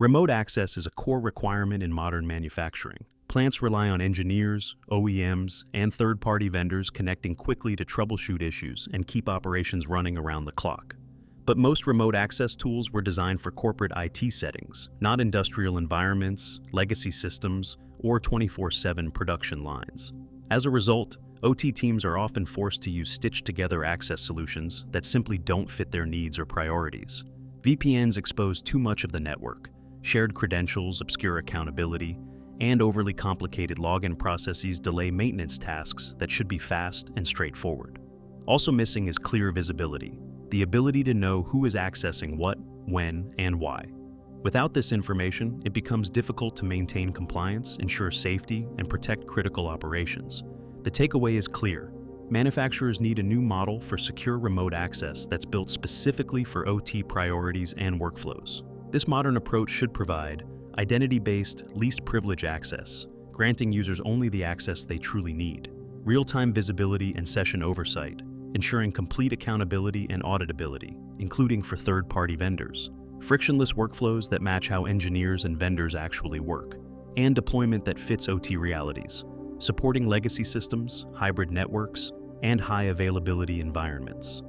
Remote access is a core requirement in modern manufacturing. Plants rely on engineers, OEMs, and third-party vendors connecting quickly to troubleshoot issues and keep operations running around the clock. But most remote access tools were designed for corporate IT settings, not industrial environments, legacy systems, or 24/7 production lines. As a result, OT teams are often forced to use stitched-together access solutions that simply don't fit their needs or priorities. VPNs expose too much of the network. Shared credentials obscure accountability, and overly complicated login processes delay maintenance tasks that should be fast and straightforward. Also missing is clear visibility, the ability to know who is accessing what, when, and why. Without this information, it becomes difficult to maintain compliance, ensure safety, and protect critical operations. The takeaway is clear. Manufacturers need a new model for secure remote access that's built specifically for OT priorities and workflows. This modern approach should provide identity-based, least privilege access, granting users only the access they truly need, real-time visibility and session oversight, ensuring complete accountability and auditability, including for third-party vendors, frictionless workflows that match how engineers and vendors actually work, and deployment that fits OT realities, supporting legacy systems, hybrid networks, and high-availability environments.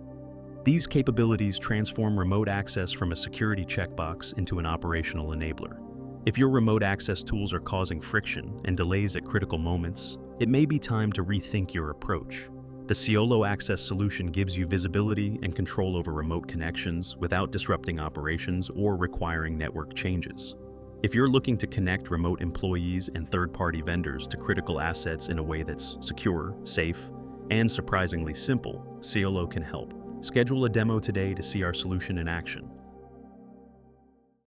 These capabilities transform remote access from a security checkbox into an operational enabler. If your remote access tools are causing friction and delays at critical moments, it may be time to rethink your approach. The Ciolo Access solution gives you visibility and control over remote connections without disrupting operations or requiring network changes. If you're looking to connect remote employees and third-party vendors to critical assets in a way that's secure, safe, and surprisingly simple, Ciolo can help. Schedule a demo today to see our solution in action.